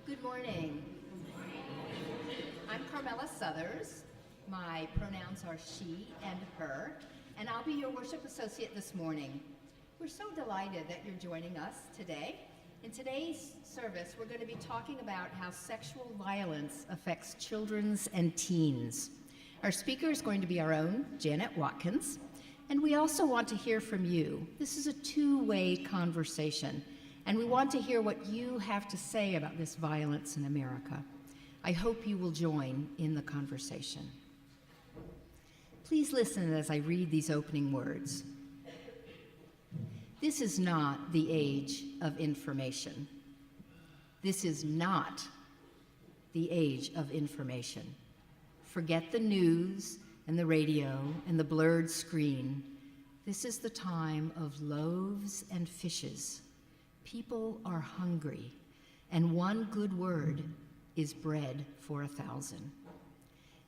Good morning. I'm Carmela Southers. My pronouns are she and her, and I'll be your worship associate this morning. We're so delighted that you're joining us today. In today's service, we're going to be talking about how sexual violence affects children and teens. Our speaker is going to be our own Janet Watkins, and we also want to hear from you. This is a two-way conversation, and we want to hear what you have to say about this violence in America. I hope you will join in the conversation. Please listen as I read these opening words. This is not the age of information. This is not the age of information. Forget the news and the radio and the blurred screen. This is the time of loaves and fishes. People are hungry, and one good word is bread for 1,000.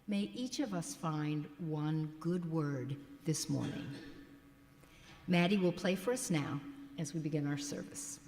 May each of us find one good word this morning. Maddie will play for us now as we begin our service.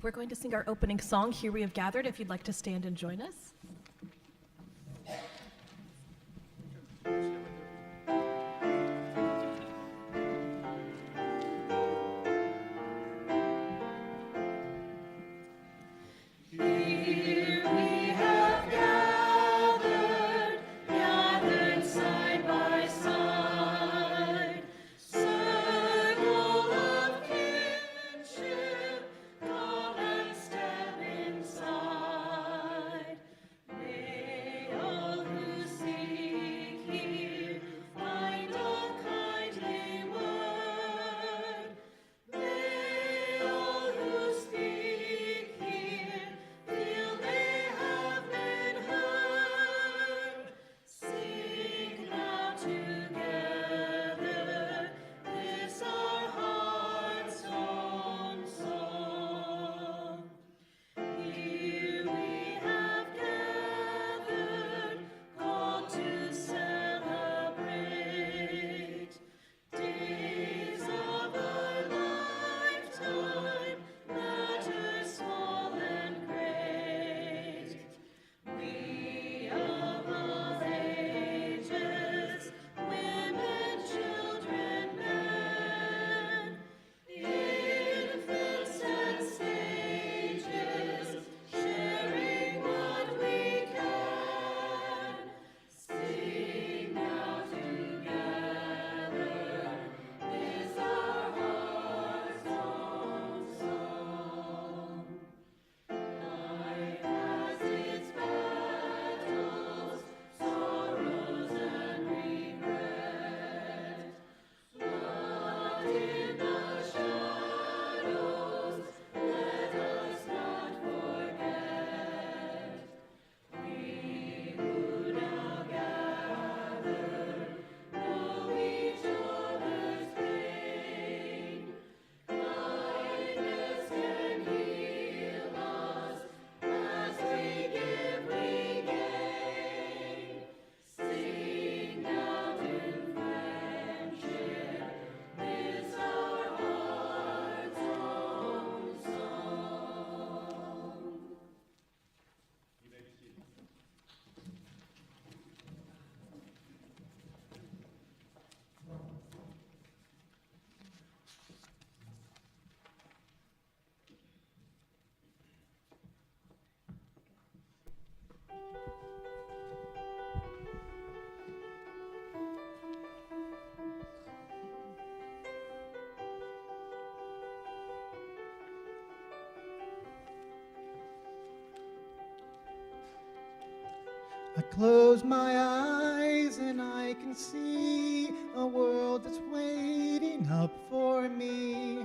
We're going to sing our opening song, Here We Have Gathered, if you'd like to stand and join us. I close my eyes and I can see a world that's waiting up for me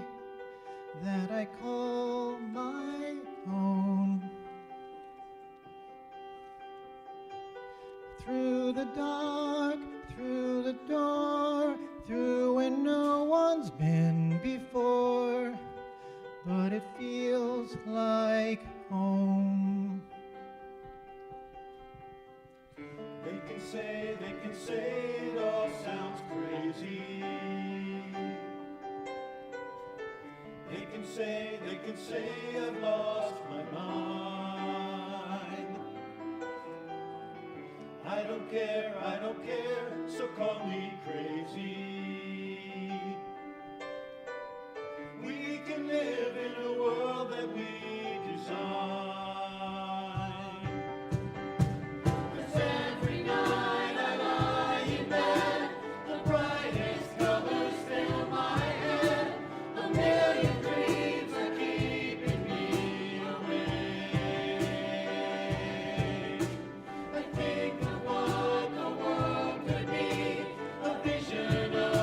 that I call my own. Through the dark, through the door, through where no one's been before, but it feels like home. They can say it all sounds crazy. They can say I've lost my mind. I don't care, so call me crazy. We can live in a world that we design. Vision of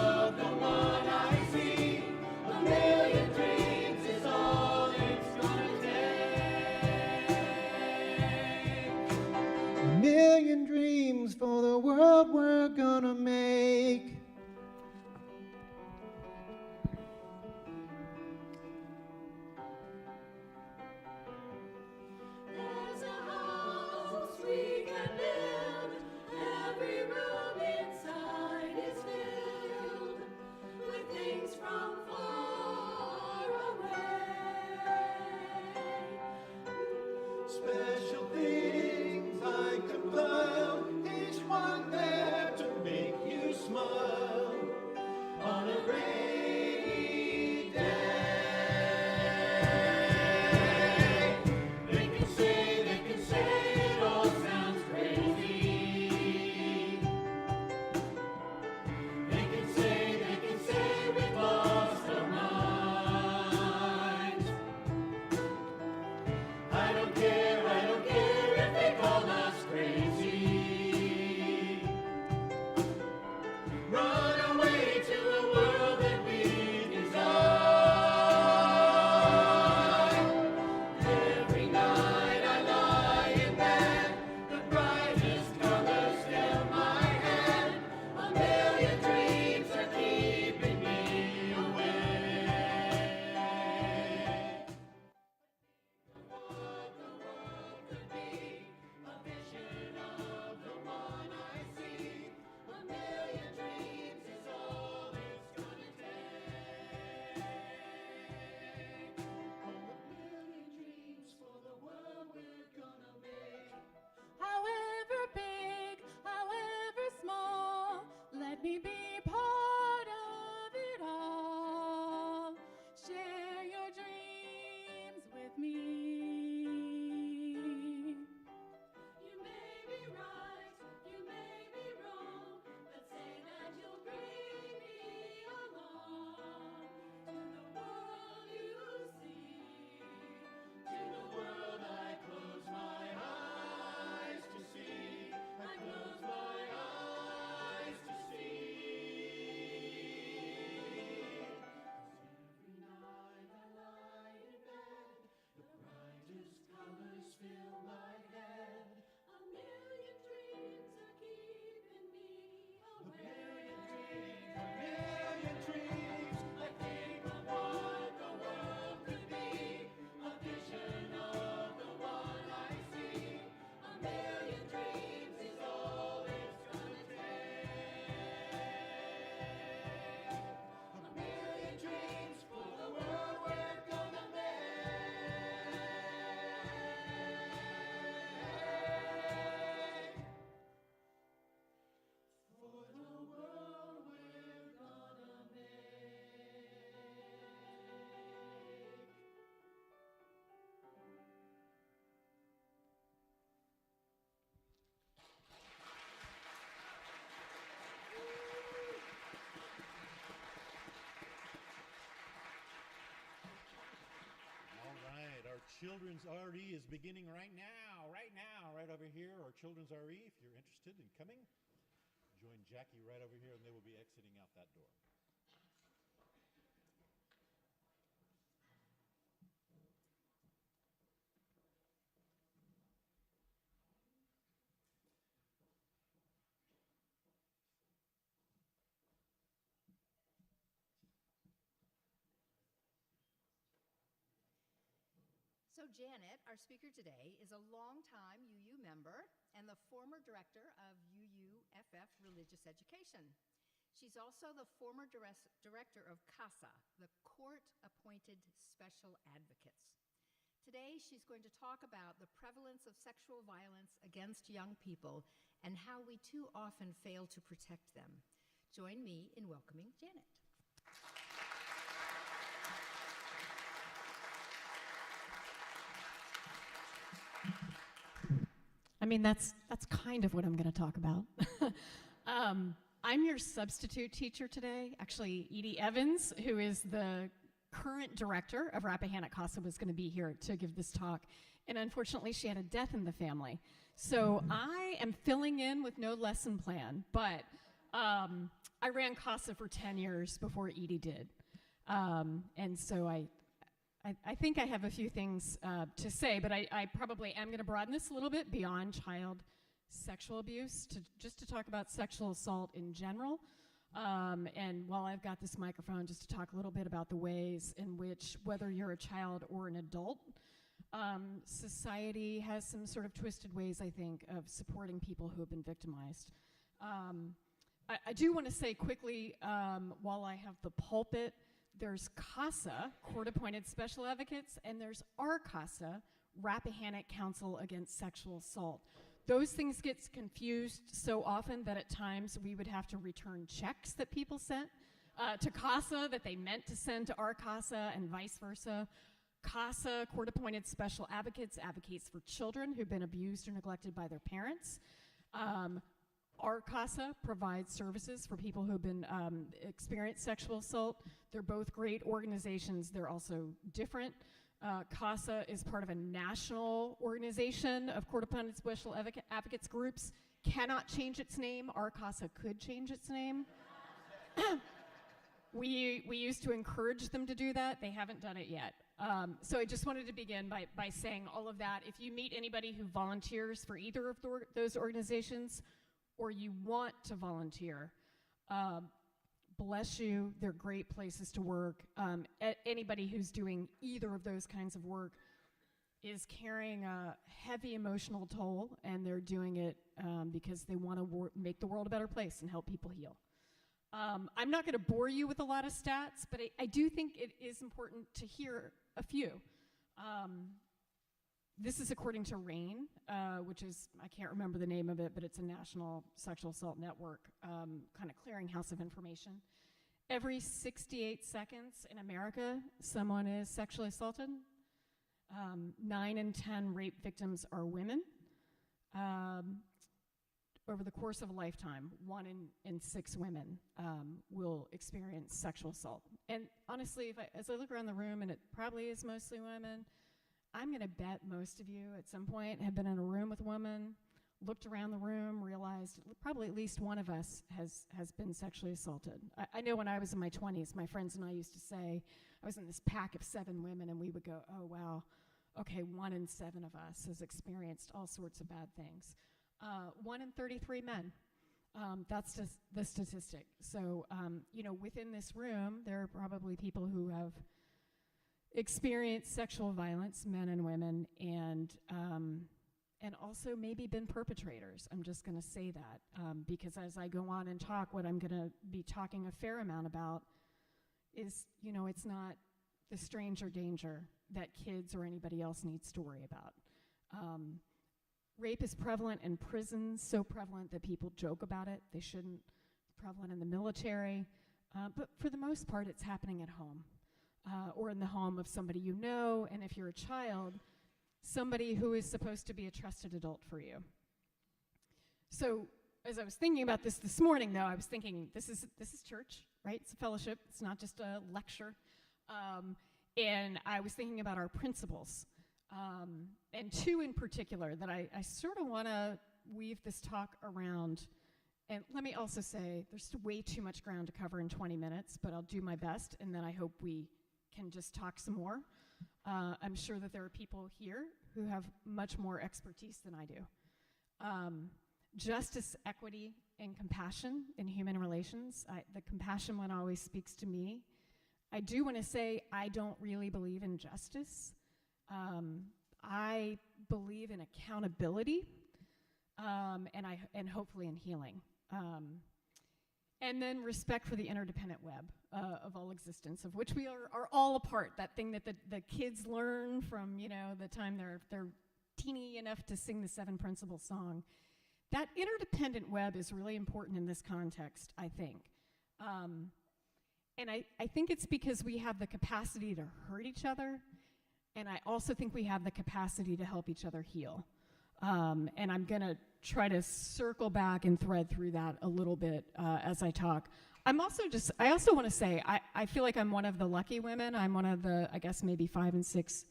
Children's RE is beginning right now, right over here. Our Children's RE, if you're interested in coming, join Jackie right over here and they will be exiting out that door. So Janet, our speaker today, is a longtime UU member and the former director of UUFF Religious Education. She's also the former director of CASA, the Court-Appointed Special Advocates. Today, she's going to talk about the prevalence of sexual violence against young people and how we too often fail to protect them. Join me in welcoming Janet. I mean, that's kind of what I'm going to talk about. I'm your substitute teacher today. Actually, Edie Evans, who is the current director of Rappahannock CASA, was going to be here to give this talk. And unfortunately, she had a death in the family. So I am filling in with no lesson plan. But I ran CASA for 10 years before Edie did. And so I think I have a few things to say, but I probably am going to broaden this a little bit beyond child sexual abuse just to talk about sexual assault in general. And while I've got this microphone, just to talk a little bit about the ways in which, whether you're a child or an adult, society has some sort of twisted ways, I think, of supporting people who have been victimized. I do want to say quickly, while I have the pulpit, there's CASA, Court-Appointed Special Advocates, and there's our CASA, Rappahannock Council Against Sexual Assault. Those things get confused so often that at times we would have to return checks that people sent to CASA that they meant to send to our CASA and vice versa. CASA, Court-Appointed Special Advocates, advocates for children who've been abused or neglected by their parents. Our CASA provides services for people who have been experienced sexual assault. They're both great organizations. They're also different. CASA is part of a national organization of court-appointed special advocates groups. Cannot change its name. Our CASA could change its name. We used to encourage them to do that. They haven't done it yet. So I just wanted to begin by saying all of that. If you meet anybody who volunteers for either of those organizations, or you want to volunteer, bless you. They're great places to work. Anybody who's doing either of those kinds of work is carrying a heavy emotional toll, and they're doing it because they want to make the world a better place and help people heal. I'm not going to bore you with a lot of stats, but I do think it is important to hear a few. This is according to RAINN, which is, I can't remember the name of it, but it's a national sexual assault network, kind of clearinghouse of information. Every 68 seconds in America, someone is sexually assaulted. 9 in 10 rape victims are women. Over the course of a lifetime, 1 in 6 women will experience sexual assault. And honestly, as I look around the room, and it probably is mostly women, I'm going to bet most of you at some point have been in a room with a woman, looked around the room, realized probably at least one of us has been sexually assaulted. I know when I was in my 20s, my friends and I used to say, I was in this pack of 7 women, and we would go, oh, wow, okay, 1 in 7 of us has experienced all sorts of bad things. 1 in 33 men. That's just the statistic. So, within this room, there are probably people who have experienced sexual violence, men and women, and also maybe been perpetrators. I'm just going to say that because as I go on and talk, what I'm going to be talking a fair amount about is, it's not the stranger danger that kids or anybody else needs to worry about. Rape is prevalent in prisons, so prevalent that people joke about it. They shouldn't. It's prevalent in the military. But for the most part, it's happening at home. Or in the home of somebody you know, and if you're a child, somebody who is supposed to be a trusted adult for you. So as I was thinking about this morning, though, I was thinking, this is church, right? It's a fellowship. It's not just a lecture. And I was thinking about our principles. and two in particular that I sort of want to weave this talk around. And let me also say, there's way too much ground to cover in 20 minutes, but I'll do my best, and then I hope we can just talk some more. I'm sure that there are people here who have much more expertise than I do. Justice, equity, and compassion in human relations. The compassion one always speaks to me. I do want to say I don't really believe in justice. I believe in accountability, and hopefully in healing. And then respect for the interdependent web of all existence, of which we are all a part. That thing that the kids learn from, the time they're teeny enough to sing the 7 Principles song. That interdependent web is really important in this context, I think. And I think it's because we have the capacity to hurt each other, and I also think we have the capacity to help each other heal. And I'm going to try to circle back and thread through that a little bit as I talk. I also want to say, I feel like I'm one of the lucky women. I'm one of the, I guess, maybe 5 and 6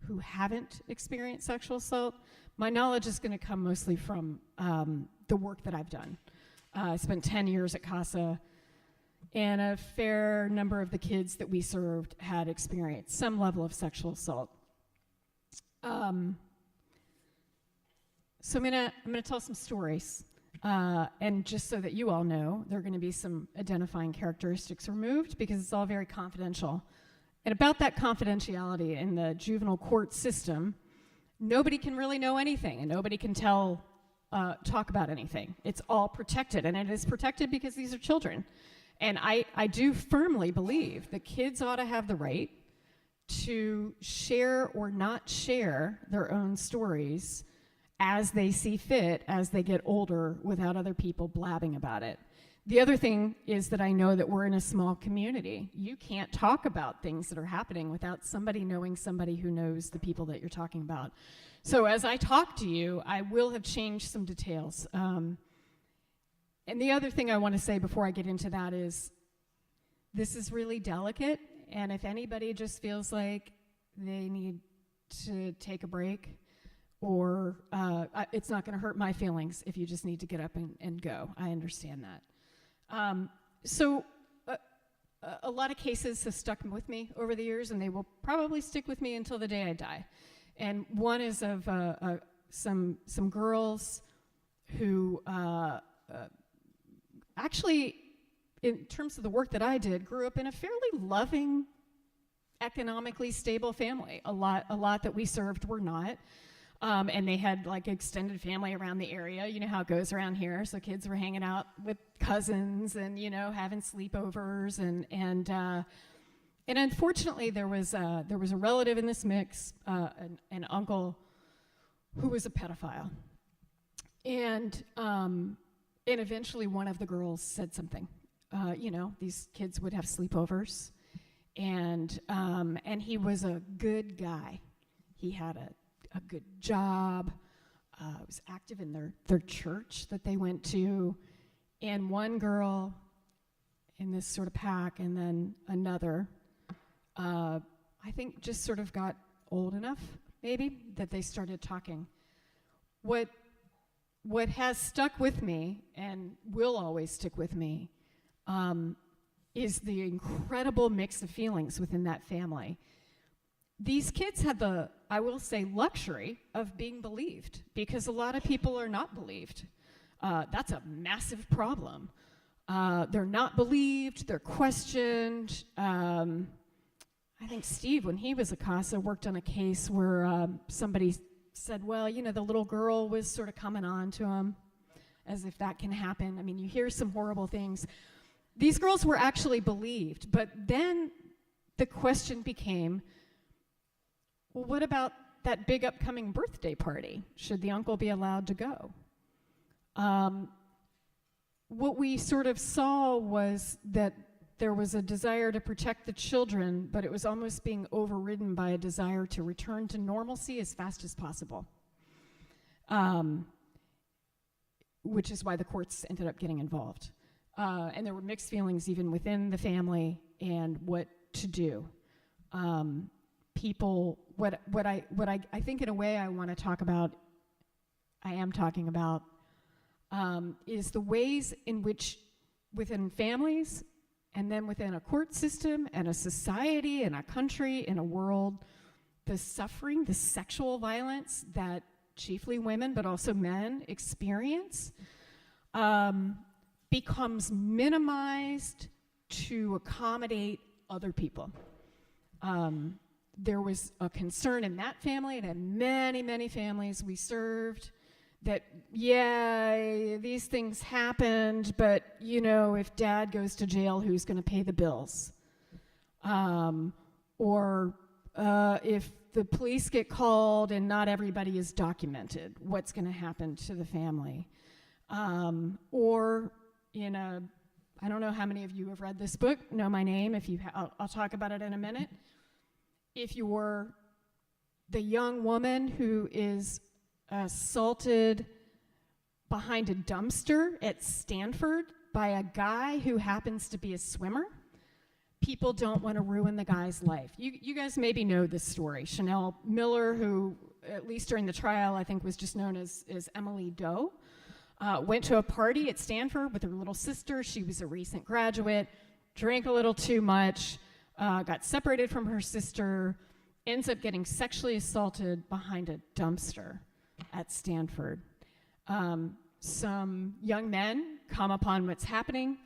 who haven't experienced sexual assault. My knowledge is going to come mostly from the work that I've done. I spent 10 years at CASA, and a fair number of the kids that we served had experienced some level of sexual assault. So I'm gonna tell some stories, and just so that you all know, there are going to be some identifying characteristics removed because it's all very confidential. And about that confidentiality in the juvenile court system, nobody can really know anything, and nobody can talk about anything. It's all protected, and it is protected because these are children. And I do firmly believe that kids ought to have the right to share or not share their own stories as they see fit as they get older without other people blabbing about it. The other thing is that I know that we're in a small community. You can't talk about things that are happening without somebody knowing somebody who knows the people that you're talking about. So as I talk to you, I will have changed some details. And the other thing I want to say before I get into that is this is really delicate, and if anybody just feels like they need to take a break, or it's not going to hurt my feelings if you just need to get up and go. I understand that. So a lot of cases have stuck with me over the years, and they will probably stick with me until the day I die. And one is of some girls who actually, in terms of the work that I did, grew up in a fairly loving, economically stable family. A lot that we served were not. And they had like extended family around the area. You know how it goes around here. So kids were hanging out with cousins and, having sleepovers. And unfortunately, there was a relative in this mix, an uncle who was a pedophile. And eventually one of the girls said something. These kids would have sleepovers. And he was a good guy. He had a good job, was active in their church that they went to, and one girl in this sort of pack, and then another, I think just sort of got old enough, maybe, that they started talking. What has stuck with me, and will always stick with me, is the incredible mix of feelings within that family. These kids had the, I will say, luxury of being believed, because a lot of people are not believed. That's a massive problem. They're not believed, they're questioned. I think Steve, when he was a CASA, worked on a case where somebody said, well, the little girl was sort of coming on to him, as if that can happen. I mean, you hear some horrible things. These girls were actually believed, but then the question became, well, what about that big upcoming birthday party? Should the uncle be allowed to go? What we sort of saw was that there was a desire to protect the children, but it was almost being overridden by a desire to return to normalcy as fast as possible, which is why the courts ended up getting involved. And there were mixed feelings even within the family and what to do. people, I think in a way I want to talk about, I am talking about, is the ways in which within families and then within a court system and a society and a country and a world, the suffering, the sexual violence that chiefly women but also men experience becomes minimized to accommodate other people. There was a concern in that family and in many, many families we served that, yeah, these things happened, but, you know, if dad goes to jail, who's going to pay the bills? Or if the police get called and not everybody is documented, what's going to happen to the family? Or in a, I don't know how many of you have read this book, Know My Name. If you I'll talk about it in a minute. If you're the young woman who is assaulted behind a dumpster at Stanford by a guy who happens to be a swimmer, people don't want to ruin the guy's life. You guys maybe know this story. Chanel Miller, who at least during the trial I think was just known as Emily Doe, went to a party at Stanford with her little sister. She was a recent graduate, drank a little too much, got separated from her sister, ends up getting sexually assaulted behind a dumpster at Stanford. Some young men come upon what's happening.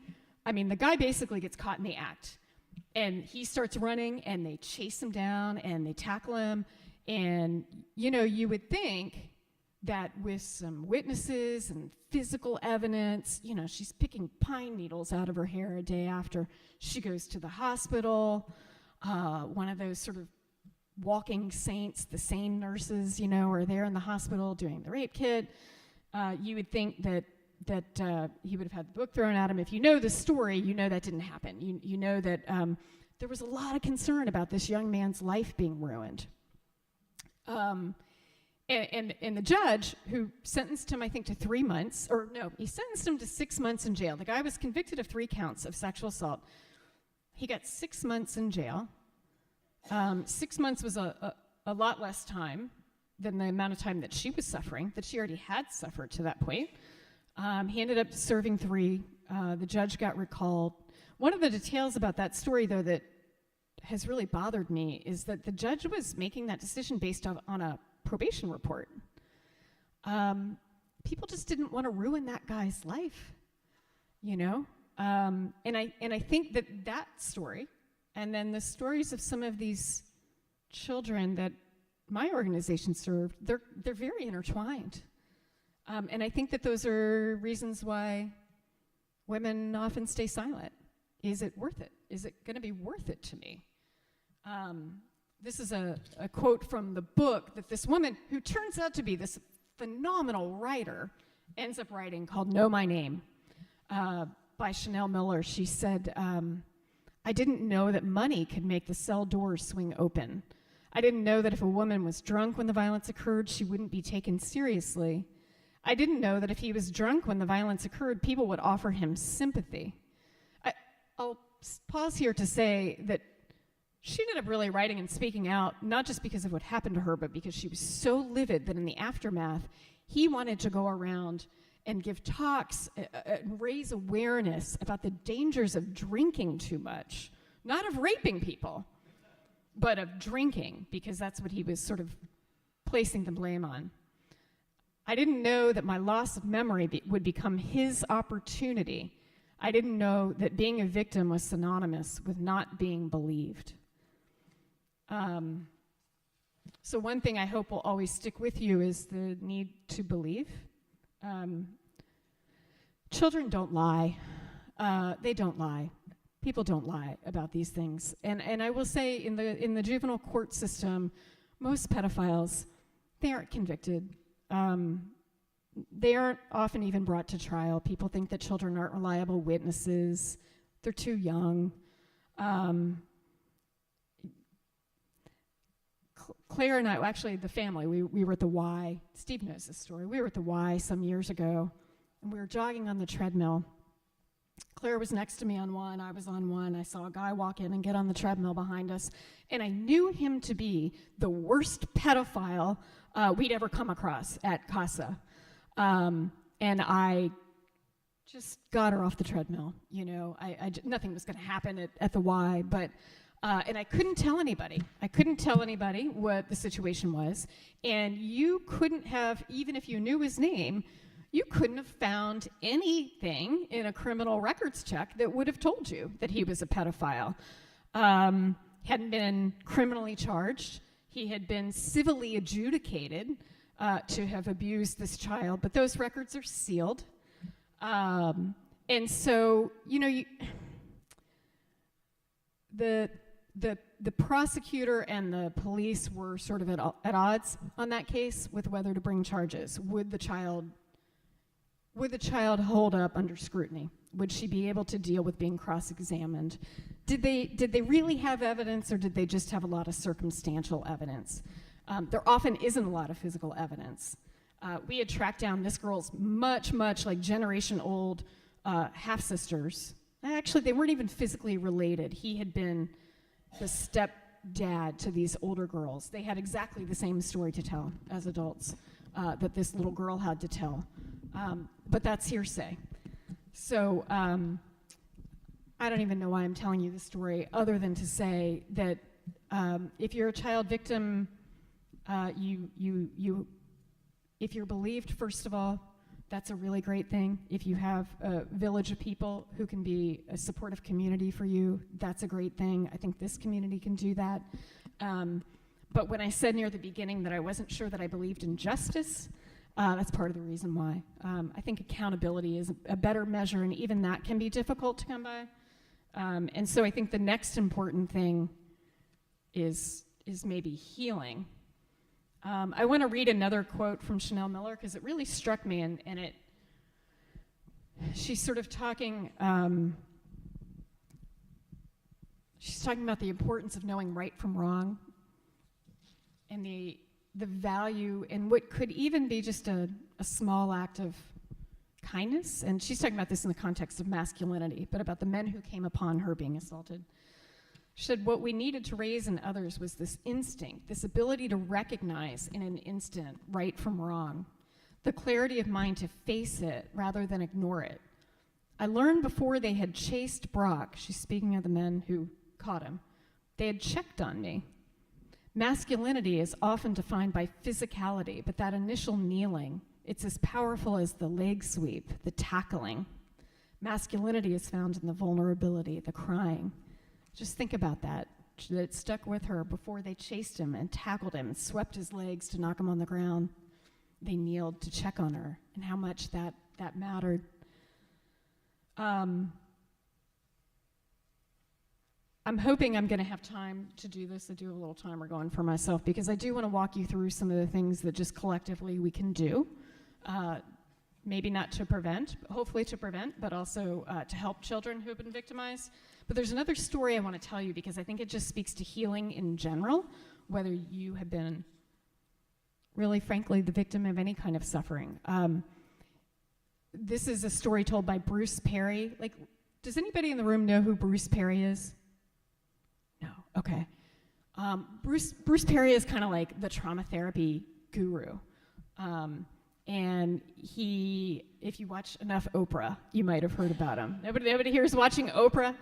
I mean, the guy basically gets caught in the act. And he starts running, and they chase him down, and they tackle him. And, you know, you would think that with some witnesses and physical evidence, you know, she's picking pine needles out of her hair a day after she goes to the hospital. One of those sort of walking saints, the sane nurses, you know, are there in the hospital doing the rape kit. You would think that he would have had the book thrown at him. If you know the story, you know that didn't happen. You know that there was a lot of concern about this young man's life being ruined. And the judge, who sentenced him, I think, to 3 months, or no, he sentenced him to 6 months in jail. The guy was convicted of 3 counts of sexual assault. He got 6 months in jail. 6 months was a lot less time than the amount of time that she was suffering, that she already had suffered to that point. He ended up serving 3. The judge got recalled. One of the details about that story, though, that has really bothered me is that the judge was making that decision based on a probation report. People just didn't want to ruin that guy's life, you know? And I think that story, and then the stories of some of these children that my organization served, they're very intertwined. And I think that those are reasons why women often stay silent. Is it worth it? Is it going to be worth it to me? This is a quote from the book that this woman, who turns out to be this phenomenal writer, ends up writing, called Know My Name, by Chanel Miller. She said, I didn't know that money could make the cell doors swing open. I didn't know that if a woman was drunk when the violence occurred, she wouldn't be taken seriously. I didn't know that if he was drunk when the violence occurred, people would offer him sympathy. I'll pause here to say that she ended up really writing and speaking out, not just because of what happened to her, but because she was so livid that in the aftermath, he wanted to go around and give talks and raise awareness about the dangers of drinking too much, not of raping people, but of drinking, because that's what he was sort of placing the blame on. I didn't know that my loss of memory would become his opportunity. I didn't know that being a victim was synonymous with not being believed. So one thing I hope will always stick with you is the need to believe. Children don't lie. They don't lie. People don't lie about these things. And I will say in the juvenile court system, most pedophiles, they aren't convicted. They aren't often even brought to trial. People think that children aren't reliable witnesses. They're too young. Claire and I, actually the family, we were at the Y. Steve knows this story. We were at the Y some years ago, and we were jogging on the treadmill. Claire was next to me on one, I was on one. I saw a guy walk in and get on the treadmill behind us, and I knew him to be the worst pedophile we'd ever come across at CASA. And I just got her off the treadmill. You know, nothing was going to happen at the Y, but and I couldn't tell anybody. I couldn't tell anybody what the situation was, and you couldn't have, even if you knew his name, you couldn't have found anything in a criminal records check that would have told you that he was a pedophile. Hadn't been criminally charged. He had been civilly adjudicated to have abused this child, but those records are sealed. And so, you know, the prosecutor and the police were sort of at odds on that case with whether to bring charges. Would the child hold up under scrutiny? Would she be able to deal with being cross-examined? Did they really have evidence, or did they just have a lot of circumstantial evidence? There often isn't a lot of physical evidence. We had tracked down this girl's much like generation-old half-sisters. Actually, they weren't even physically related. He had been the stepdad to these older girls. They had exactly the same story to tell as adults that this little girl had to tell. But that's hearsay. So I don't even know why I'm telling you this story, other than to say that if you're a child victim, if you're believed, first of all, that's a really great thing. If you have a village of people who can be a supportive community for you, that's a great thing. I think this community can do that. But when I said near the beginning that I wasn't sure that I believed in justice, that's part of the reason why. I think accountability is a better measure, and even that can be difficult to come by. And so I think the next important thing is maybe healing. I want to read another quote from Chanel Miller because it really struck me, and she's sort of talking, she's talking about the importance of knowing right from wrong, and the value in what could even be just a small act of kindness. And she's talking about this in the context of masculinity, but about the men who came upon her being assaulted. She said, what we needed to raise in others was this instinct, this ability to recognize in an instant right from wrong, the clarity of mind to face it rather than ignore it. I learned before they had chased Brock, she's speaking of the men who caught him, they had checked on me. Masculinity is often defined by physicality, but that initial kneeling, it's as powerful as the leg sweep, the tackling. Masculinity is found in the vulnerability, the crying. Just think about that. It stuck with her before they chased him and tackled him and swept his legs to knock him on the ground. They kneeled to check on her and how much that mattered. I'm hoping I'm going to have time to do this. I do have a little timer going for myself because I do want to walk you through some of the things that just collectively we can do. Maybe not to prevent, hopefully to prevent, but also to help children who have been victimized. But there's another story I want to tell you because I think it just speaks to healing in general, whether you have been really, frankly, the victim of any kind of suffering. This is a story told by Bruce Perry. Like, does anybody in the room know who Bruce Perry is? No, okay. Bruce Perry is kind of like the trauma therapy guru. And he, if you watch enough Oprah, you might have heard about him. Nobody here is watching Oprah.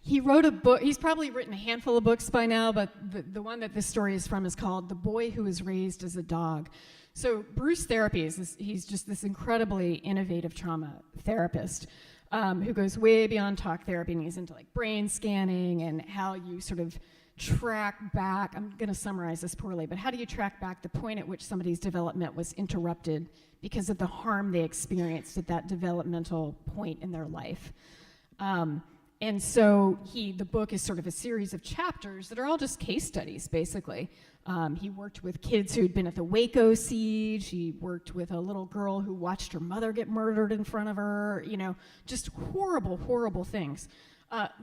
He wrote a book. He's probably written a handful of books by now, but the one that this story is from is called The Boy Who Was Raised as a Dog. So Bruce Therapy, he's just this incredibly innovative trauma therapist who goes way beyond talk therapy, and he's into like brain scanning and how you sort of track back. I'm going to summarize this poorly, but how do you track back the point at which somebody's development was interrupted because of the harm they experienced at that developmental point in their life? And so the book is sort of a series of chapters that are all just case studies, basically. He worked with kids who'd been at the Waco siege. He worked with a little girl who watched her mother get murdered in front of her, just horrible, horrible things.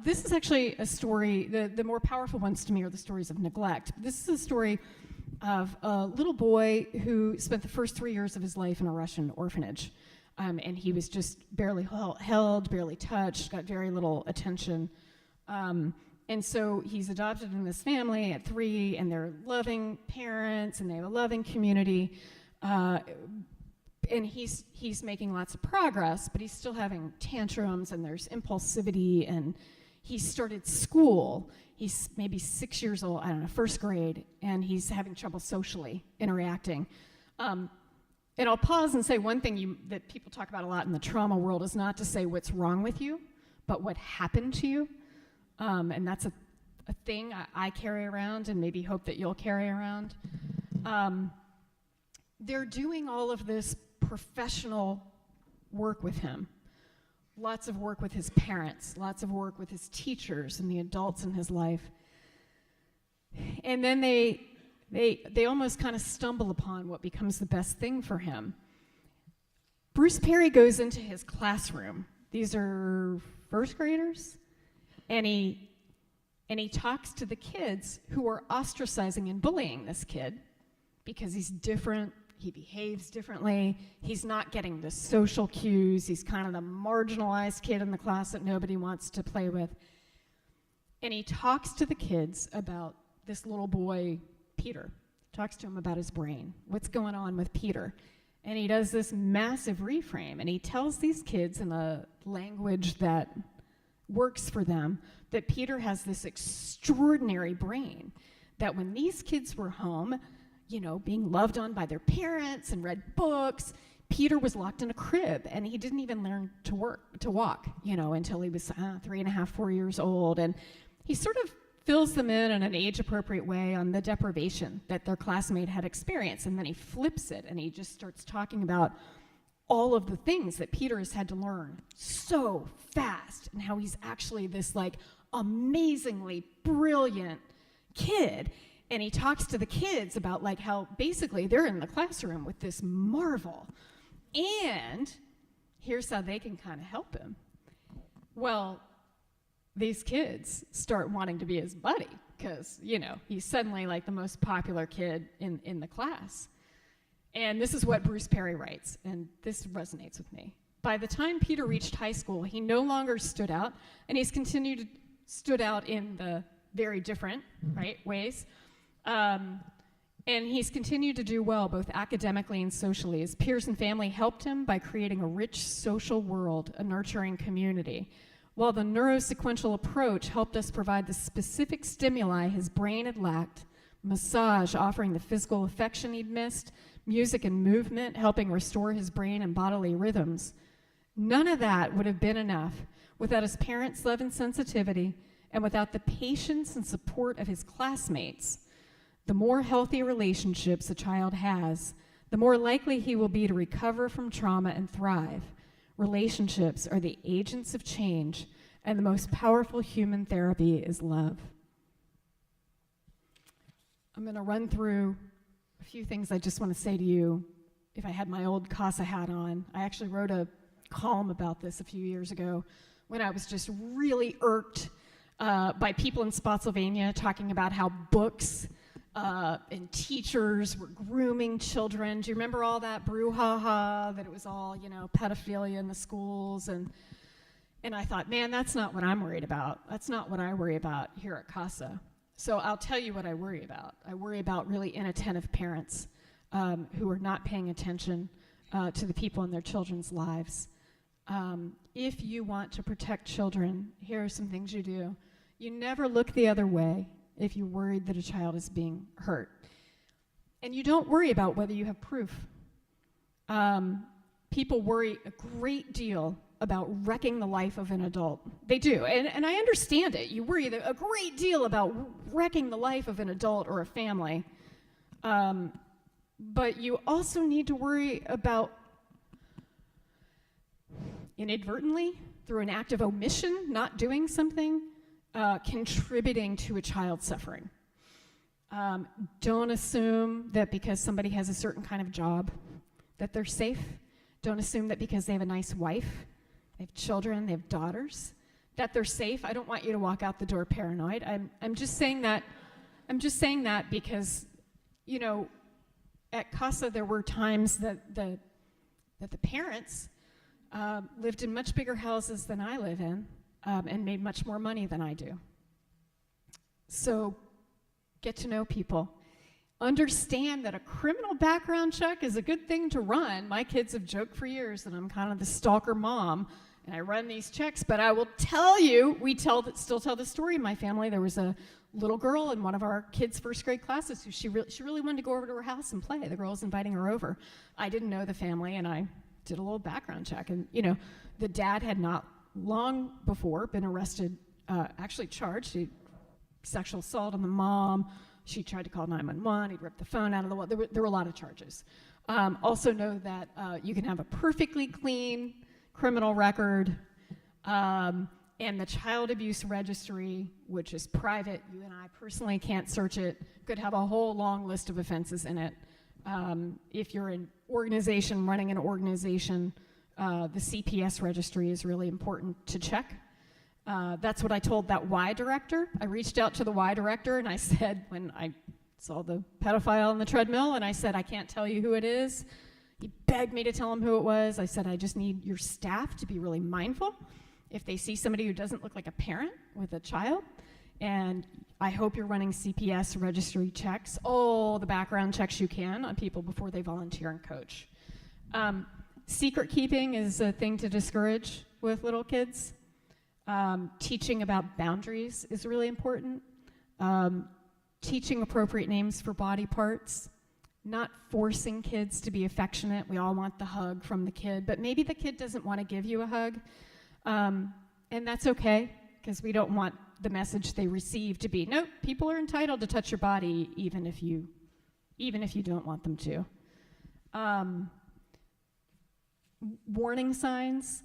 This is actually a story, the more powerful ones to me are the stories of neglect. This is a story of a little boy who spent the first 3 years of his life in a Russian orphanage. And he was just barely held, barely touched, got very little attention. And so he's adopted in this family at 3, and they're loving parents, and they have a loving community. And he's making lots of progress, but he's still having tantrums, and there's impulsivity, and he started school. He's maybe 6 years old, I don't know, first grade, and he's having trouble socially interacting. And I'll pause and say one thing that people talk about a lot in the trauma world is not to say what's wrong with you, but what happened to you. And that's a thing I carry around and maybe hope that you'll carry around. They're doing all of this professional work with him. Lots of work with his parents, lots of work with his teachers and the adults in his life. And then they almost kind of stumble upon what becomes the best thing for him. Bruce Perry goes into his classroom. These are first graders. And he talks to the kids who are ostracizing and bullying this kid because he's different, he behaves differently, he's not getting the social cues, he's kind of the marginalized kid in the class that nobody wants to play with. And he talks to the kids about this little boy, Peter. Talks to him about his brain, what's going on with Peter. And he does this massive reframe, and he tells these kids in a language that works for them that Peter has this extraordinary brain, that when these kids were home, you know, being loved on by their parents and read books, Peter was locked in a crib, and he didn't even learn to walk, you know, until he was 3.5, 4 years old. And he sort of fills them in an age-appropriate way on the deprivation that their classmate had experienced, and then he flips it, and he just starts talking about all of the things that Peter has had to learn so fast, and how he's actually this like amazingly brilliant kid. And he talks to the kids about like how basically they're in the classroom with this marvel, and here's how they can kind of help him. Well, these kids start wanting to be his buddy because, you know, he's suddenly like the most popular kid in the class. And this is what Bruce Perry writes, and this resonates with me. By the time Peter reached high school, he no longer stood out, and he's continued to stood out in the very different, right, ways. And he's continued to do well, both academically and socially. His peers and family helped him by creating a rich social world, a nurturing community. While the neurosequential approach helped us provide the specific stimuli his brain had lacked, massage offering the physical affection he'd missed, music and movement helping restore his brain and bodily rhythms, none of that would have been enough without his parents' love and sensitivity, and without the patience and support of his classmates. The more healthy relationships a child has, the more likely he will be to recover from trauma and thrive. Relationships are the agents of change, and the most powerful human therapy is love. I'm going to run through a few things I just want to say to you. If I had my old CASA hat on, I actually wrote a column about this a few years ago when I was just really irked by people in Spotsylvania talking about how books and teachers were grooming children. Do you remember all that brouhaha, that it was all, you know, pedophilia in the schools? And I thought, man, that's not what I'm worried about. That's not what I worry about here at CASA. So I'll tell you what I worry about. I worry about really inattentive parents who are not paying attention to the people in their children's lives. If you want to protect children, here are some things you do. You never look the other way if you're worried that a child is being hurt. And you don't worry about whether you have proof. People worry a great deal about wrecking the life of an adult. They do, and I understand it. You worry a great deal about wrecking the life of an adult or a family. But you also need to worry about inadvertently, through an act of omission, not doing something, contributing to a child's suffering. Don't assume that because somebody has a certain kind of job that they're safe. Don't assume that because they have a nice wife, they have children, they have daughters, that they're safe. I don't want you to walk out the door paranoid. I'm just saying that because, you know, at CASA there were times that the parents lived in much bigger houses than I live in, and made much more money than I do. So get to know people. Understand that a criminal background check is a good thing to run. My kids have joked for years that I'm kind of the stalker mom, and I run these checks, but I will tell you, still tell the story in my family. There was a little girl in one of our kids' first grade classes who she really wanted to go over to her house and play. The girl was inviting her over. I didn't know the family, and I did a little background check. And, the dad had not long before been arrested, actually charged. Sexual assault on the mom. She tried to call 911. He'd ripped the phone out of the wall. There were a lot of charges. Also know that you can have a perfectly clean criminal record, and the child abuse registry, which is private, you and I personally can't search it, could have a whole long list of offenses in it. If you're an organization, running an organization, the CPS registry is really important to check. That's what I told that Y director. I reached out to the Y director and I said, when I saw the pedophile on the treadmill, and I said, I can't tell you who it is. He begged me to tell him who it was. I said, I just need your staff to be really mindful if they see somebody who doesn't look like a parent with a child. And I hope you're running CPS registry checks, all the background checks you can on people before they volunteer and coach. Secret keeping is a thing to discourage with little kids. Teaching about boundaries is really important. Teaching appropriate names for body parts. Not forcing kids to be affectionate. We all want the hug from the kid, but maybe the kid doesn't want to give you a hug. And that's okay, because we don't want the message they receive to be, nope, people are entitled to touch your body even if you don't want them to. Warning signs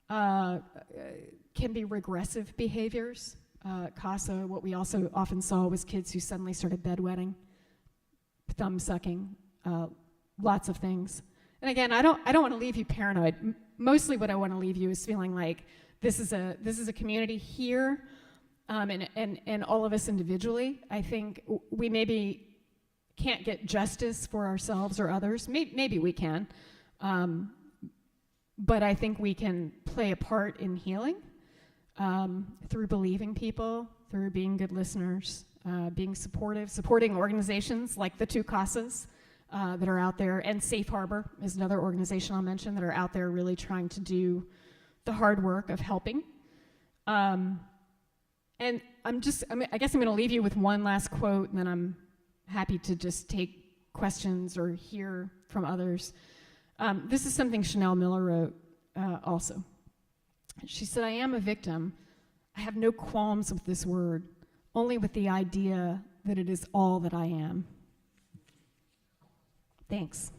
can be regressive behaviors. CASA, what we also often saw was kids who suddenly started bedwetting, thumb sucking, lots of things. And again, I don't want to leave you paranoid. Mostly what I want to leave you is feeling like this is a community here, and all of us individually. I think we maybe can't get justice for ourselves or others. Maybe we can, but I think we can play a part in healing through believing people, through being good listeners, being supportive, supporting organizations like the two CASAs that are out there, and Safe Harbor is another organization I'll mention that are out there really trying to do the hard work of helping. And I guess I'm going to leave you with one last quote, and then I'm happy to just take questions or hear from others. This is something Chanel Miller wrote also. She said, I am a victim. I have no qualms with this word, only with the idea that it is all that I am. Thanks.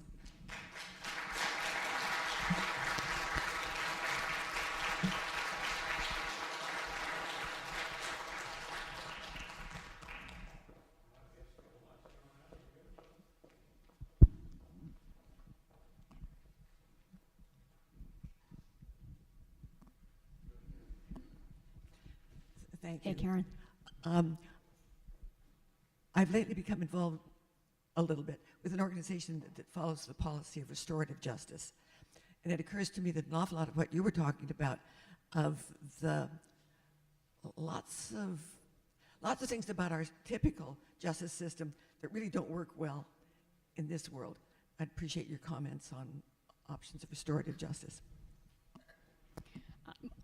Thank you. Hey, Karen. I've lately become involved a little bit with an organization that follows the policy of restorative justice. And it occurs to me that an awful lot of what you were talking about, of the lots of things about our typical justice system that really don't work well in this world. I'd appreciate your comments on options of restorative justice.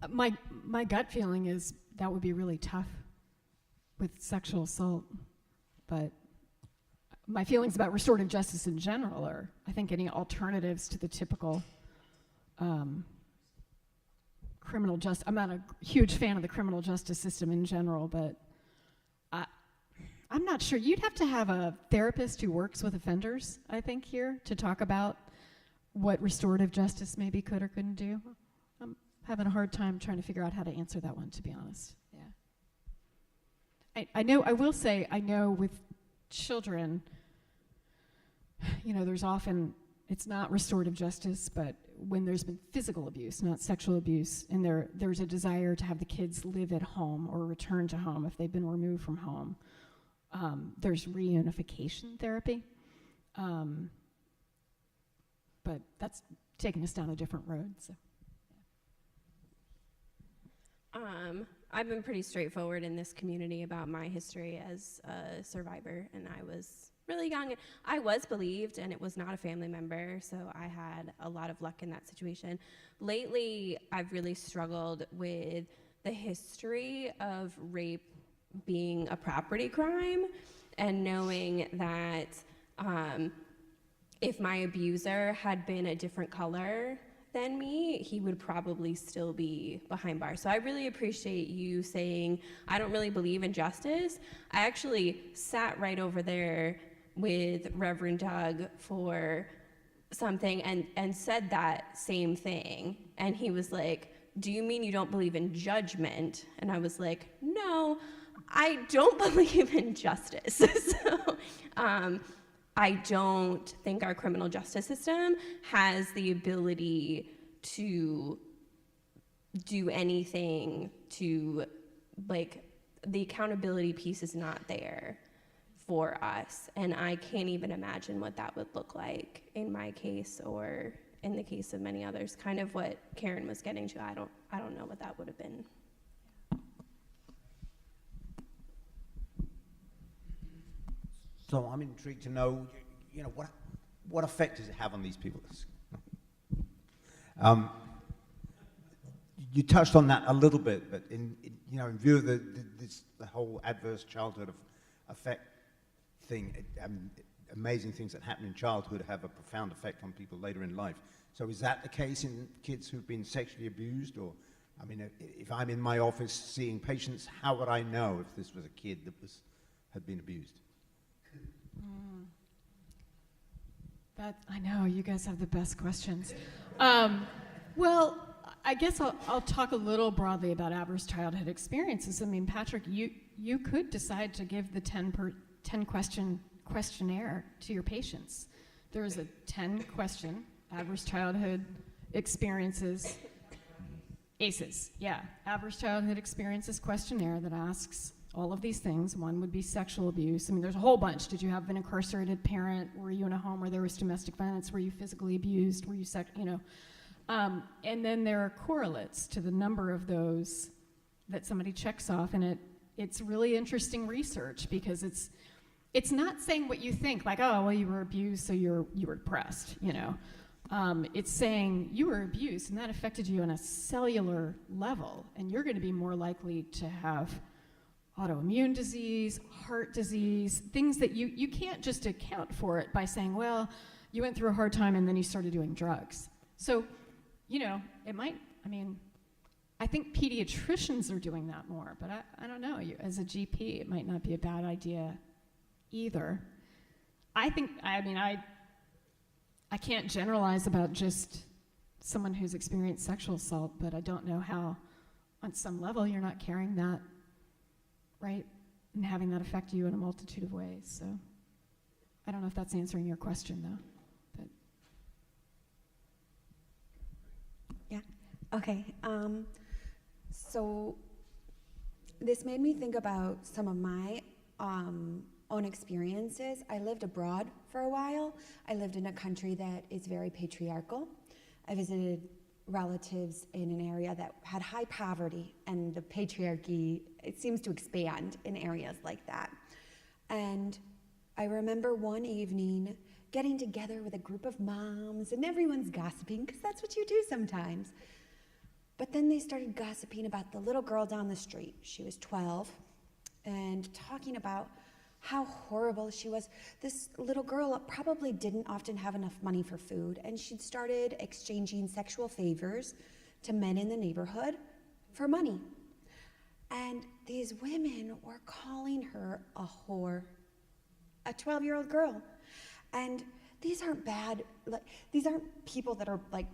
My gut feeling is that would be really tough with sexual assault, but my feelings about restorative justice in general are, I think, any alternatives to the typical criminal justice. I'm not a huge fan of the criminal justice system in general, but I'm not sure. You'd have to have a therapist who works with offenders, I think, here to talk about what restorative justice maybe could or couldn't do. I'm having a hard time trying to figure out how to answer that one, to be honest. Yeah. I will say, I know with children, there's often, it's not restorative justice, but when there's been physical abuse, not sexual abuse, and there's a desire to have the kids live at home or return to home if they've been removed from home, there's reunification therapy. But that's taking us down a different road. So. I've been pretty straightforward in this community about my history as a survivor, and I was really young. I was believed, and it was not a family member, so I had a lot of luck in that situation. Lately, I've really struggled with the history of rape being a property crime, and knowing that if my abuser had been a different color than me, he would probably still be behind bars. So I really appreciate you saying, I don't really believe in justice. I actually sat right over there with Reverend Doug for something and said that same thing. And he was like, do you mean you don't believe in judgment? And I was like, no, I don't believe in justice. So I don't think our criminal justice system has the ability to do anything to, like, the accountability piece is not there for us. And I can't even imagine what that would look like in my case or in the case of many others. Kind of what Karen was getting to. I don't know what that would have been. So I'm intrigued to know, you know, what effect does it have on these people? You touched on that a little bit, but in view of the whole adverse childhood effect thing, amazing things that happen in childhood have a profound effect on people later in life. So is that the case in kids who've been sexually abused? Or, I mean, if I'm in my office seeing patients, how would I know if this was a kid that had been abused? I know, you guys have the best questions. Well, I guess I'll talk a little broadly about adverse childhood experiences. I mean, Patrick, you could decide to give the 10 question questionnaire to your patients. There is a 10 question adverse childhood experiences, ACEs, yeah, adverse childhood experiences questionnaire that asks all of these things. One would be sexual abuse. I mean, there's a whole bunch. Did you have an incarcerated parent? Were you in a home where there was domestic violence? Were you physically abused? Were you and then there are correlates to the number of those that somebody checks off, and it's really interesting research because it's not saying what you think, like, oh, well, you were abused, so you were depressed, you know. It's saying you were abused, and that affected you on a cellular level, and you're going to be more likely to have autoimmune disease, heart disease, things that you can't just account for it by saying, well, you went through a hard time and then you started doing drugs. So, you know, it might, I mean, I think pediatricians are doing that more, but I don't know. As a GP, it might not be a bad idea either. I can't generalize about just someone who's experienced sexual assault, but I don't know how, on some level, you're not carrying that, right? And having that affect you in a multitude of ways. So I don't know if that's answering your question, though. But. Yeah, okay. So this made me think about some of my own experiences. I lived abroad for a while. I lived in a country that is very patriarchal. I visited relatives in an area that had high poverty, and the patriarchy, it seems to expand in areas like that. And I remember one evening getting together with a group of moms, and everyone's gossiping, because that's what you do sometimes. But then they started gossiping about the little girl down the street. She was 12, and talking about how horrible she was. This little girl probably didn't often have enough money for food, and she'd started exchanging sexual favors to men in the neighborhood for money. And these women were calling her a whore, a 12-year-old girl. And these aren't bad, these aren't people that are like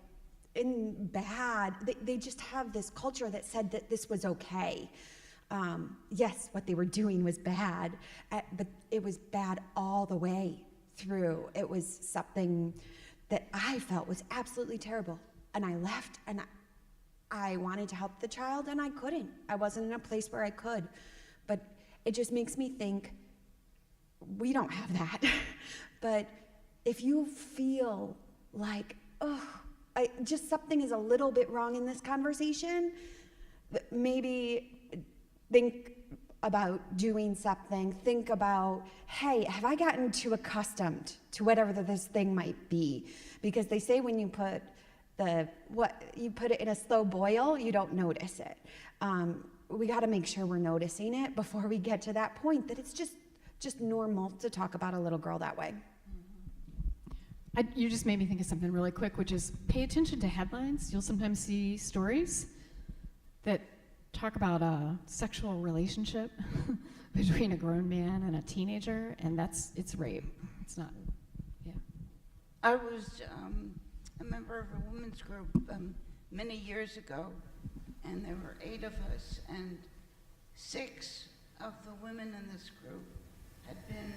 in bad, they just have this culture that said that this was okay. Yes, what they were doing was bad, but it was bad all the way through. It was something that I felt was absolutely terrible. And I left, and I wanted to help the child, and I couldn't. I wasn't in a place where I could. But it just makes me think, we don't have that. But if you feel like, just something is a little bit wrong in this conversation, maybe think about doing something. Think about, hey, have I gotten too accustomed to whatever this thing might be? Because they say when you put you put it in a slow boil, you don't notice it. We got to make sure we're noticing it before we get to that point that it's just normal to talk about a little girl that way. You just made me think of something really quick, which is pay attention to headlines. You'll sometimes see stories that talk about a sexual relationship between a grown man and a teenager, and it's rape. It's not, yeah. I was a member of a women's group many years ago, and there were 8 of us, and 6 of the women in this group had been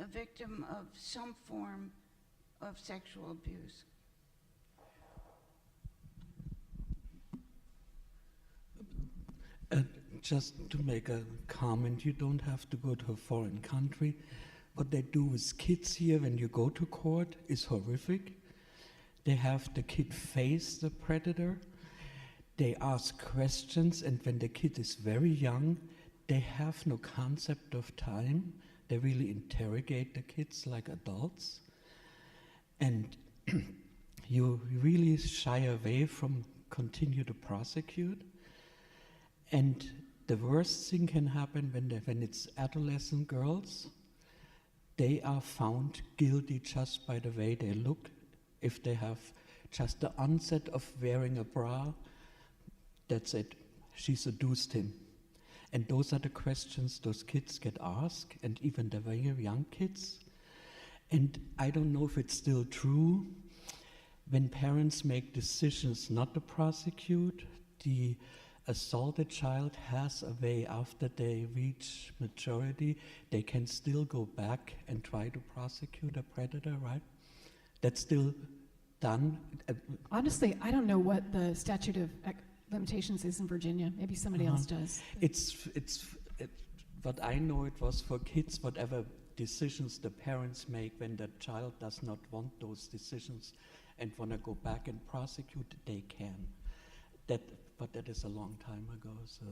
a victim of some form of sexual abuse. Just to make a comment, you don't have to go to a foreign country. What they do with kids here when you go to court is horrific. They have the kid face the predator. They ask questions, and when the kid is very young, they have no concept of time. They really interrogate the kids like adults. And you really shy away from continue to prosecute. And the worst thing can happen when it's adolescent girls. They are found guilty just by the way they look. If they have just the onset of wearing a bra, that's it. She seduced him. And those are the questions those kids get asked, and even the very young kids. And I don't know if it's still true. When parents make decisions not to prosecute, the assaulted child has a way after they reach maturity, they can still go back and try to prosecute a predator, right? That's still done. Honestly, I don't know what the statute of limitations is in Virginia. Maybe somebody else does. What I know, it was for kids, whatever decisions the parents make when the child does not want those decisions and want to go back and prosecute, they can. But that is a long time ago. So,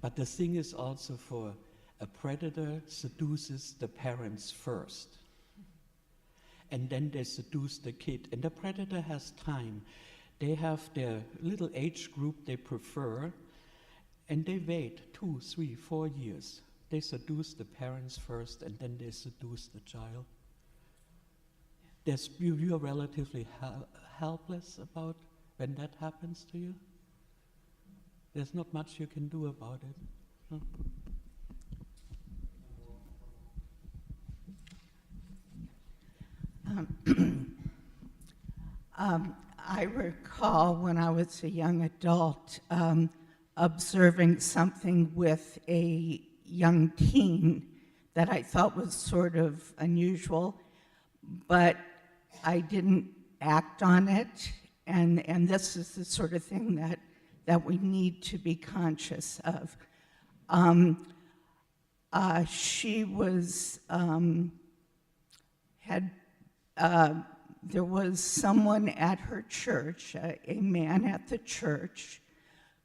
but the thing is also, for a predator seduces the parents first, and then they seduce the kid. And the predator has time. They have their little age group they prefer, and they wait 2, 3, 4 years. They seduce the parents first, and then they seduce the child. You are relatively helpless about when that happens to you. There's not much you can do about it. I recall when I was a young adult observing something with a young teen that I thought was sort of unusual, but I didn't act on it, and this is the sort of thing that we need to be conscious of. She was, there was someone at her church, a man at the church,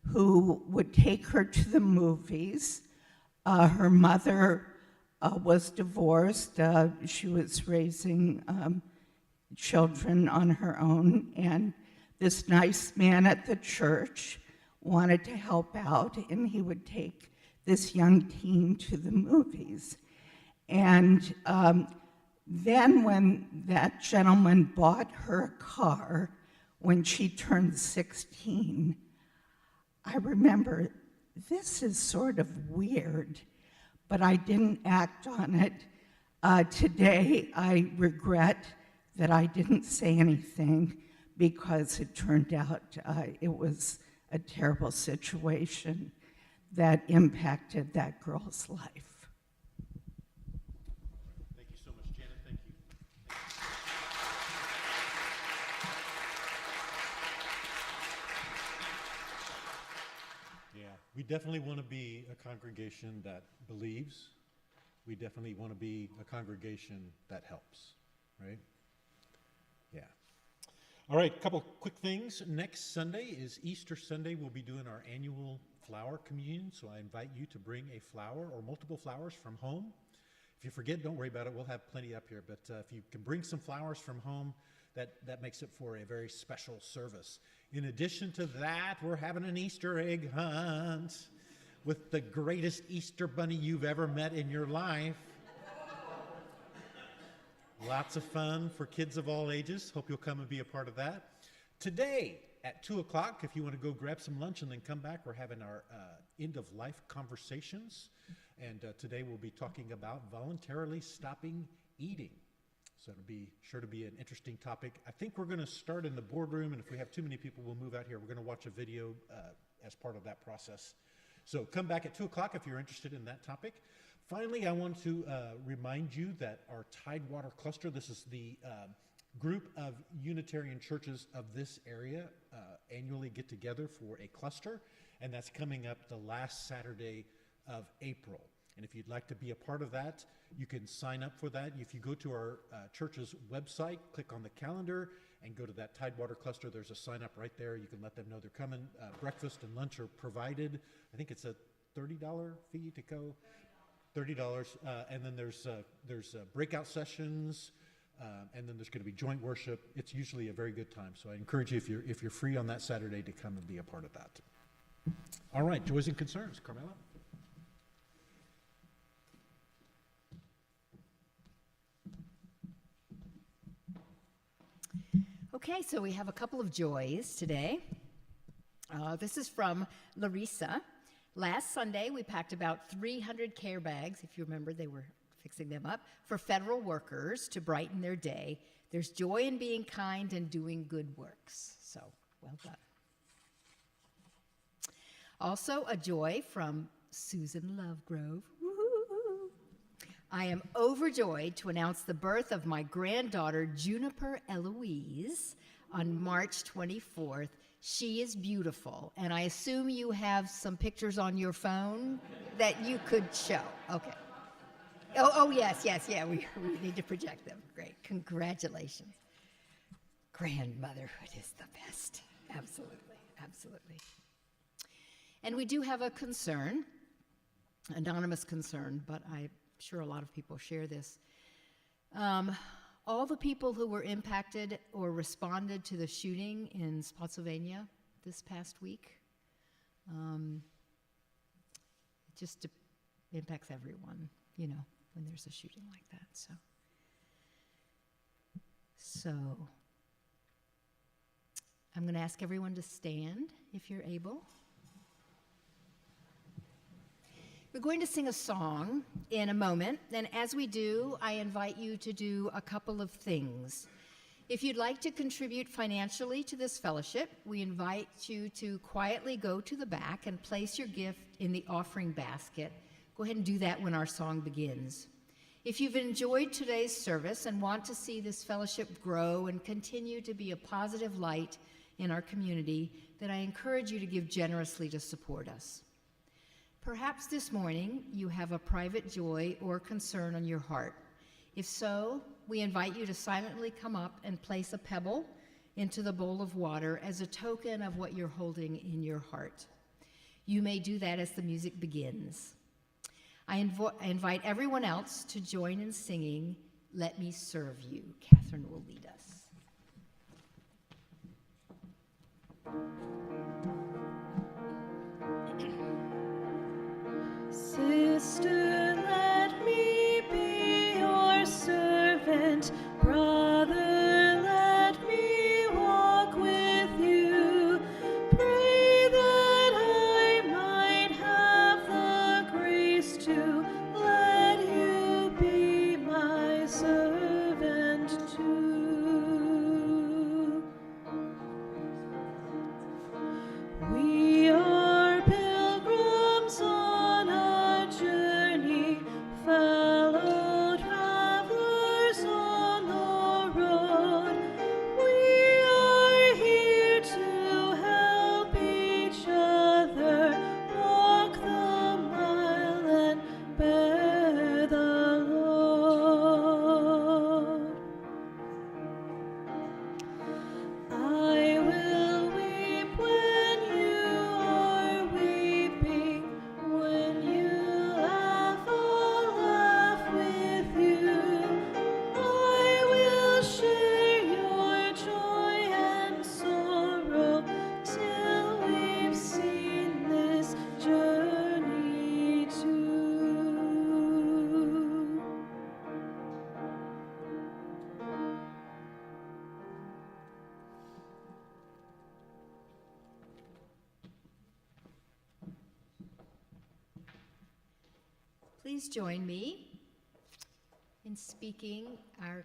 who would take her to the movies. Her mother was divorced. She was raising children on her own, and this nice man at the church wanted to help out, and he would take this young teen to the movies. And then when that gentleman bought her a car when she turned 16, I remember, this is sort of weird, but I didn't act on it. Today, I regret that I didn't say anything, because it turned out it was a terrible situation that impacted that girl's life. Thank you so much, Janet. Thank you. Yeah, we definitely want to be a congregation that believes. We definitely want to be a congregation that helps, right? Yeah. All right, a couple quick things. Next Sunday is Easter Sunday. We'll be doing our annual flower communion, so I invite you to bring a flower or multiple flowers from home. If you forget, don't worry about it. We'll have plenty up here, but if you can bring some flowers from home, that makes it for a very special service. In addition to that, we're having an Easter egg hunt with the greatest Easter bunny you've ever met in your life. Lots of fun for kids of all ages. Hope you'll come and be a part of that. Today at 2 o'clock, if you want to go grab some lunch and then come back, we're having our end-of-life conversations. And today we'll be talking about voluntarily stopping eating. So it'll be sure to be an interesting topic. I think we're going to start in the boardroom, and if we have too many people, we'll move out here. We're going to watch a video as part of that process. So come back at 2 o'clock if you're interested in that topic. Finally, I want to remind you that our Tidewater Cluster, this is the group of Unitarian churches of this area, annually get together for a cluster, and that's coming up the last Saturday of April. And if you'd like to be a part of that, you can sign up for that. If you go to our church's website, click on the calendar, and go to that Tidewater Cluster, there's a sign up right there. You can let them know they're coming. Breakfast and lunch are provided. I think it's a $30 fee to go. $30, and then there's breakout sessions, and then there's going to be joint worship. It's usually a very good time, so I encourage you, if you're free on that Saturday, to come and be a part of that. All right, joys and concerns, Carmela. Okay, so we have a couple of joys today. This is from Larissa. Last Sunday, we packed about 300 care bags, if you remember, they were fixing them up, for federal workers to brighten their day. There's joy in being kind and doing good works. So, well done. Also, a joy from Susan Lovegrove. Woo-hoo-hoo. I am overjoyed to announce the birth of my granddaughter, Juniper Eloise, on March 24th. She is beautiful, and I assume you have some pictures on your phone that you could show. Okay. Oh yes, yeah, we need to project them. Great, congratulations. Grandmotherhood is the best. Absolutely. And we do have a concern, anonymous concern, but I'm sure a lot of people share this. All the people who were impacted or responded to the shooting in Spotsylvania this past week, it just impacts everyone, when there's a shooting like that. So I'm going to ask everyone to stand if you're able. We're going to sing a song in a moment, and as we do, I invite you to do a couple of things. If you'd like to contribute financially to this fellowship, we invite you to quietly go to the back and place your gift in the offering basket. Go ahead and do that when our song begins. If you've enjoyed today's service and want to see this fellowship grow and continue to be a positive light in our community, then I encourage you to give generously to support us. Perhaps this morning you have a private joy or concern on your heart. If so, we invite you to silently come up and place a pebble into the bowl of water as a token of what you're holding in your heart. You may do that as the music begins. I invite everyone else to join in singing, "Let Me Serve You." Catherine will lead us. Sister, let me be your servant. Brother, let me walk with you. Pray that I might have the grace to let you be my servant too. Please join me in speaking our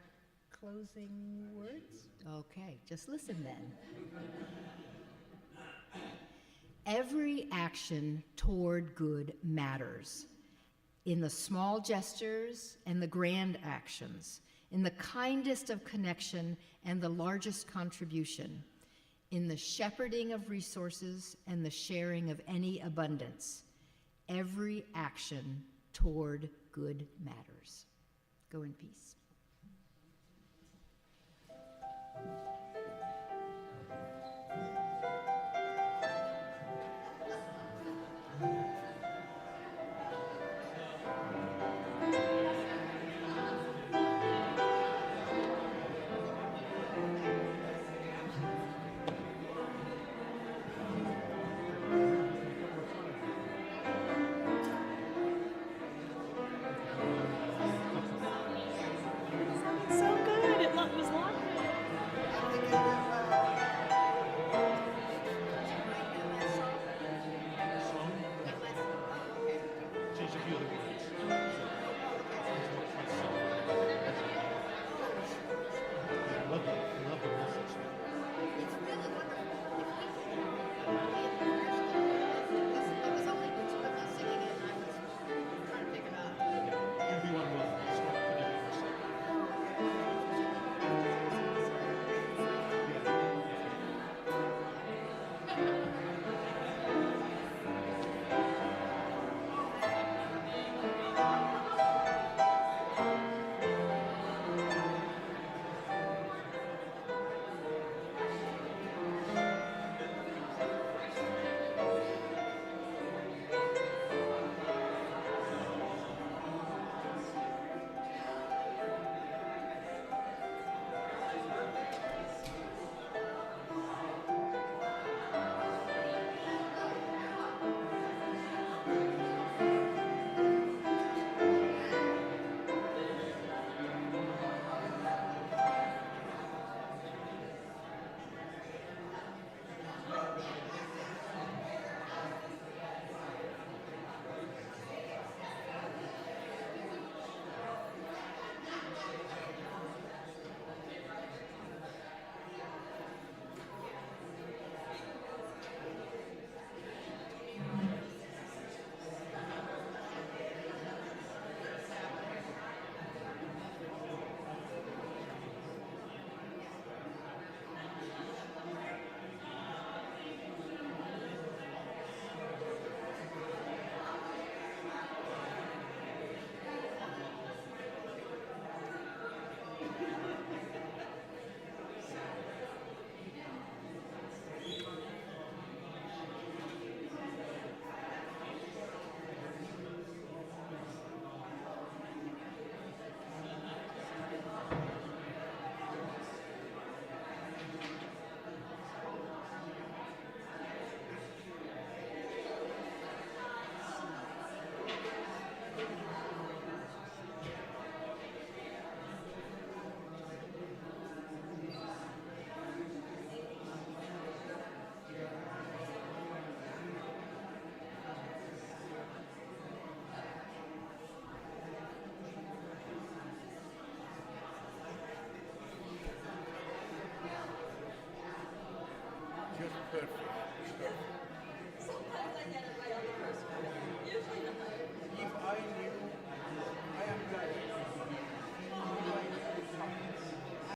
closing words. Okay, just listen then. Every action toward good matters. In the small gestures and the grand actions, in the kindest of connection and the largest contribution, in the shepherding of resources and the sharing of any abundance. Every action toward good matters. Go in peace. So good. It was long. Change a few of the words. I love the message. It's really wonderful. It was only the two of us singing it, and I was trying to pick it up. Everyone will start putting it yourself. Just perfect. Sometimes I get it right on the first one.